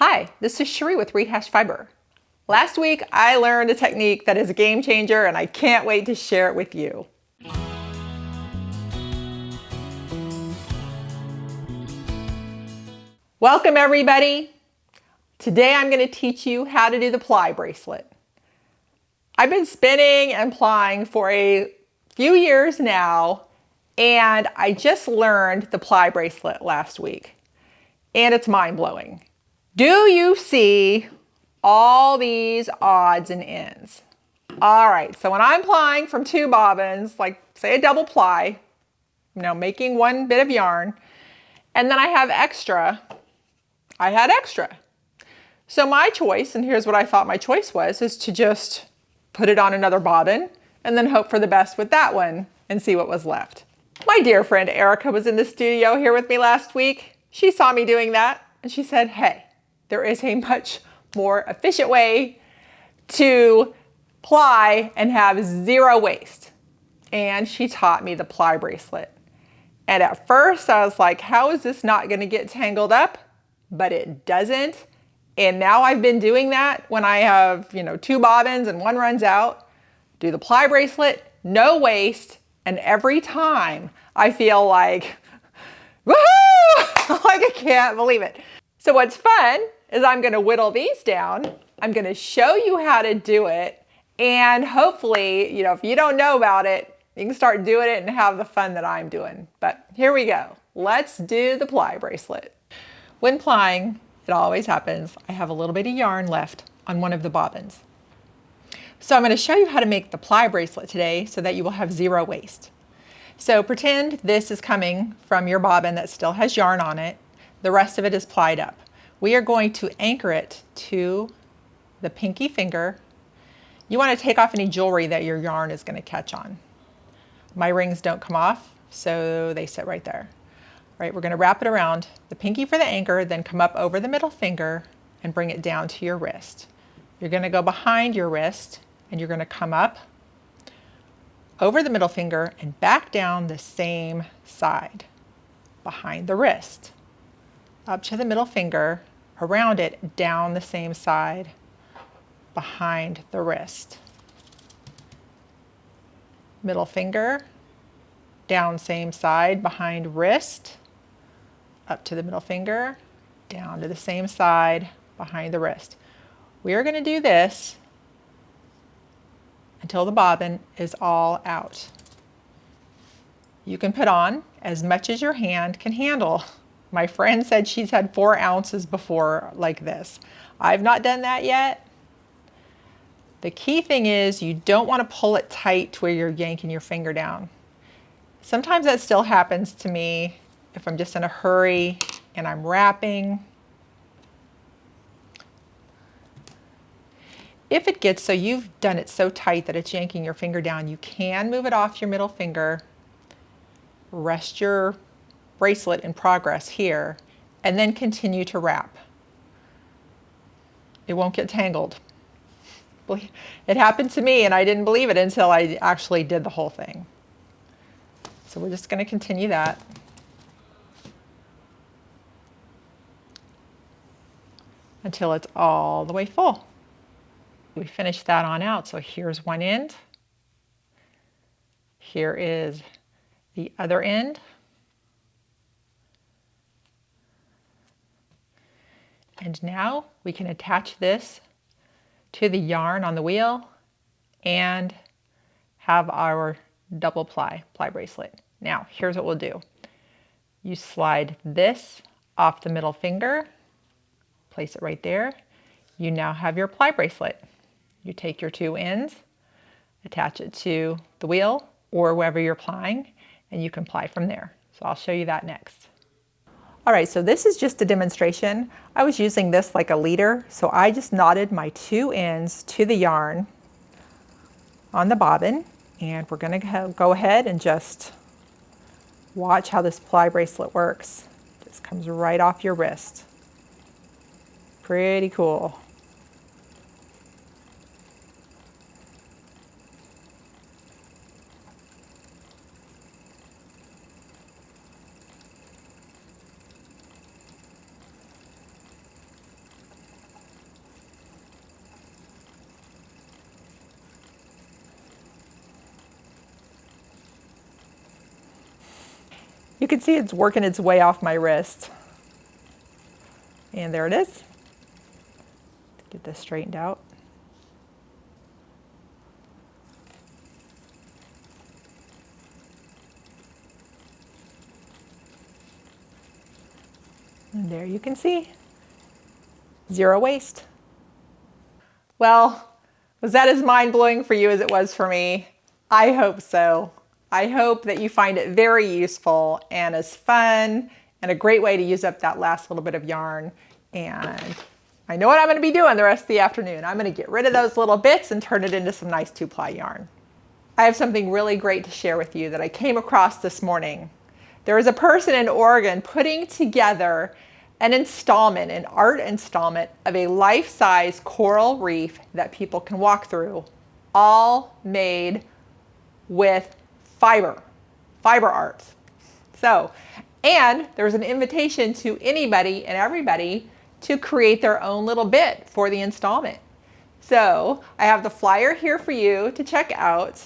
Hi, this is Cherie with Rehash Fiber. Last week I learned a technique that is a game changer and I can't wait to share it with you. Welcome everybody. Today I'm going to teach you how to do the ply bracelet. I've been spinning and plying for a few years now, and I just learned the ply bracelet last week, and it's mind-blowing. Do you see all these odds and ends? All right, so when I'm plying from two bobbins, like say a double ply, making one bit of yarn, and then I have extra, I had extra. So my choice, and here's what I thought my choice was, is to just put it on another bobbin and then hope for the best with that one and see what was left. My dear friend Erica was in the studio here with me last week. She saw me doing that and she said, hey, there is a much more efficient way to ply and have zero waste. And she taught me the ply bracelet. And at first I was like, how is this not going to get tangled up? But it doesn't. And now I've been doing that when I have, two bobbins and one runs out. Do the ply bracelet, no waste. And every time I feel like, woohoo! Like I can't believe it. So what's fun is I'm going to whittle these down. I'm going to show you how to do it. And hopefully, if you don't know about it, you can start doing it and have the fun that I'm doing. But here we go. Let's do the ply bracelet. When plying, it always happens, I have a little bit of yarn left on one of the bobbins. So I'm going to show you how to make the ply bracelet today so that you will have zero waste. So pretend this is coming from your bobbin that still has yarn on it. The rest of it is plied up. We are going to anchor it to the pinky finger. You want to take off any jewelry that your yarn is going to catch on. My rings don't come off, so they sit right there. All right, we're going to wrap it around the pinky for the anchor, then come up over the middle finger and bring it down to your wrist. You're going to go behind your wrist and you're going to come up over the middle finger and back down the same side behind the wrist. Up to the middle finger, around it, down the same side, behind the wrist. Middle finger, down same side, behind wrist, up to the middle finger, down to the same side, behind the wrist. We are going to do this until the bobbin is all out. You can put on as much as your hand can handle. My friend said she's had 4 ounces before like this. I've not done that yet. The key thing is you don't want to pull it tight to where you're yanking your finger down. Sometimes that still happens to me if I'm just in a hurry and I'm wrapping. If it gets so you've done it so tight that it's yanking your finger down, you can move it off your middle finger, rest your bracelet in progress here, and then continue to wrap. It won't get tangled. It happened to me and I didn't believe it until I actually did the whole thing. So we're just going to continue that. Until it's all the way full. We finished that on out, so here's one end. Here is the other end. And now we can attach this to the yarn on the wheel and have our double ply bracelet. Now, here's what we'll do. You slide this off the middle finger, place it right there. You now have your ply bracelet. You take your 2 ends, attach it to the wheel or wherever you're plying, and you can ply from there. So I'll show you that next. All right, so this is just a demonstration. I was using this like a leader, so I just knotted my 2 ends to the yarn on the bobbin, and we're going to go ahead and just watch how this ply bracelet works. Just comes right off your wrist. Pretty cool. can see it's working its way off my wrist. And there it is. Get this straightened out. And there you can see, zero waste. Well, was that as mind-blowing for you as it was for me? I hope so. I hope that you find it very useful and as fun and a great way to use up that last little bit of yarn. And I know what I'm going to be doing the rest of the afternoon. I'm going to get rid of those little bits and turn it into some nice 2-ply yarn. I have something really great to share with you that I came across this morning. There is a person in Oregon putting together an installment, an art installment of a life-size coral reef that people can walk through, all made with fiber art. So, and there's an invitation to anybody and everybody to create their own little bit for the installment. So I have the flyer here for you to check out.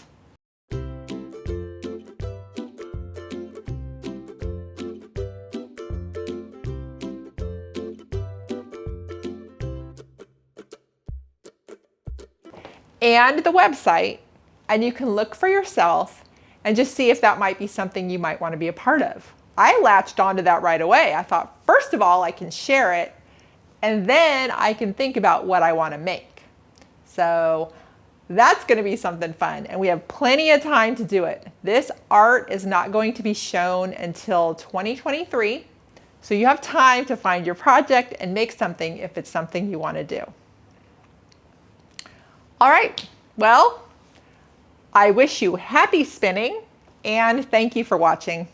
And the website, and you can look for yourself and just see if that might be something you might want to be a part of. I latched onto that right away. I thought, first of all, I can share it, and then I can think about what I want to make. So that's going to be something fun, and we have plenty of time to do it. This art is not going to be shown until 2023, so you have time to find your project and make something if it's something you want to do. All right, well, I wish you happy spinning and thank you for watching.